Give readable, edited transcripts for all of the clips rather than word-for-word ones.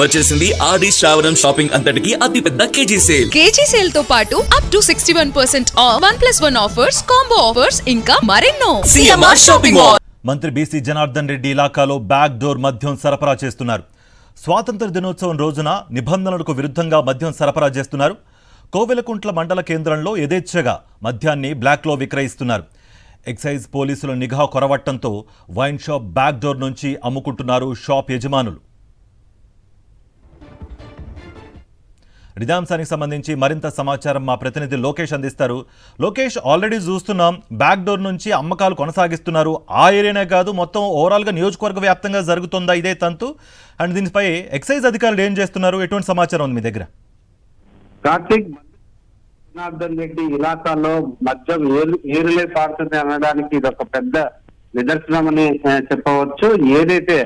వచ్చేసింది ఆది శ్రావణం షాపింగ్ అంతటికి అతిపెద్ద కేజీ సేల్ తో పాటు up to 61% off 1+1 offers, combo offers ఇంకా మరెన్నో. CMR shopping mall. మంత్రి బీసీ జనార్దన్ రెడ్డి ఇలాకాలో బ్యాక్ డోర్ మద్యం సరఫరా చేస్తున్నారు. స్వాతంత్ర దినోత్సవం రోజున నిబంధనలకు విరుద్ధంగా మద్యం సరఫరా చేస్తున్నారు. కోవెలకుంట్ల మండల కేంద్రంలో యథేచ్ఛగా మద్యాన్ని బ్లాక్లో విక్రయిస్తున్నారు. ఎక్సైజ్ పోలీసుల నిఘా కొరవట్టంతో వైన్ షాప్ బ్యాక్ డోర్ నుంచి అమ్ముకుంటున్నారు షాప్ యజమానులు. ఇదే అంశానికి సంబంధించి మరింత సమాచారం మా ప్రతినిధి లోకేష్ అందిస్తారు. లోకేష్, ఆల్రెడీ చూస్తున్నాం బ్యాక్ డోర్ నుంచి అమ్మకాలు కొనసాగిస్తున్నారు. ఆ ఏరియానే కాదు, మొత్తం ఓవరాల్గా నియోజకవర్గ వ్యాప్తంగా జరుగుతుందా ఇదే తంతు? అండ్ దీనిపై ఎక్సైజ్ అధికారులు ఏం చేస్తున్నారు? ఎటువంటి సమాచారం ఉంది మీ దగ్గర? కార్తీక్, జనార్దన్ రెడ్డి ఇలాకాలో మద్యం ఏరులే పారుతుంది అనడానికి ఇది ఒక పెద్ద నిదర్శనమని చెప్పవచ్చు. ఏదైతే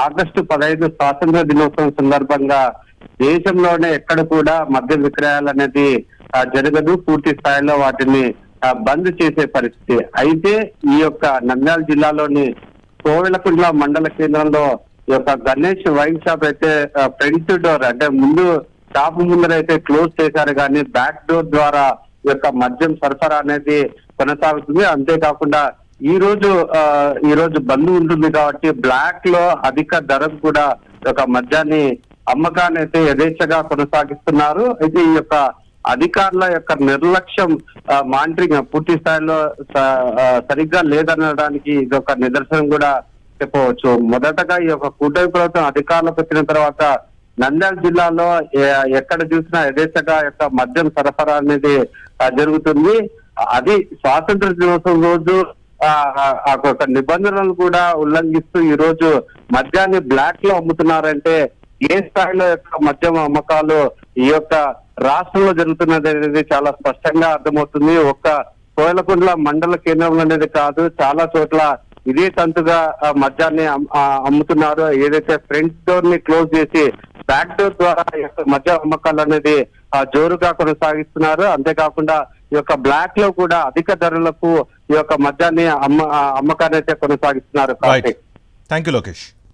ఆగస్టు 15 స్వాతంత్ర దినోత్సవం సందర్భంగా దేశంలోనే ఎక్కడ కూడా మద్యం విక్రయాలు అనేది జరగదు. పూర్తి స్థాయిలో వాటిని బంద్ చేసే పరిస్థితి. అయితే ఈ యొక్క నంద్యాల జిల్లాలోని కోవెలకుంట్ల మండల కేంద్రంలో ఈ యొక్క గణేష్ వైన్ షాప్ అయితే ఫ్రంట్ డోర్ అంటే ముందు షాప్ ముందరైతే క్లోజ్ చేశారు, కానీ బ్యాక్ డోర్ ద్వారా ఈ యొక్క మద్యం సరఫరా అనేది కొనసాగుతుంది. అంతేకాకుండా ఈ రోజు బంద్ ఉంటుంది కాబట్టి బ్లాక్ లో అధిక ధరకు కూడా ఒక మద్యాన్ని అమ్మకాన్ని అయితే యథేచ్ఛగా కొనసాగిస్తున్నారు. అయితే ఈ యొక్క అధికారుల యొక్క నిర్లక్ష్యం, మానిటరింగ్ పూర్తి స్థాయిలో సరిగ్గా లేదనడానికి ఇది ఒక నిదర్శనం కూడా చెప్పవచ్చు. మొదటగా ఈ యొక్క కూటమి ప్రభుత్వం అధికారులకు వచ్చిన తర్వాత నంద్యాల జిల్లాలో ఎక్కడ చూసినా యథేచ్ఛగా యొక్క మద్యం సరఫరా అనేది జరుగుతుంది. అది స్వాతంత్ర దినోత్సవం రోజు ఒక నిబంధనలు కూడా ఉల్లంఘిస్తూ ఈ రోజు మద్యాన్ని బ్లాక్ లో అమ్ముతున్నారంటే ఏ స్థాయిలో యొక్క మద్యం అమ్మకాలు ఈ యొక్క రాష్ట్రంలో జరుగుతున్నది అనేది చాలా స్పష్టంగా అర్థమవుతుంది. ఒక్క కోవెలకుంట్ల మండల కేంద్రంలో అనేది కాదు, చాలా చోట్ల ఇదే తంతుగా మద్యాన్ని అమ్ముతున్నారు. ఏదైతే ఫ్రంట్ డోర్ ని క్లోజ్ చేసి బ్యాక్ డోర్ ద్వారా మద్యం అమ్మకాలు అనేది జోరుగా కొనసాగిస్తున్నారు. అంతేకాకుండా ఈ యొక్క బ్లాక్ లో కూడా అధిక ధరలకు ఈ యొక్క మద్యాన్ని అమ్మకాన్ని అయితే కొనసాగిస్తున్నారు. Thank you Lokesh.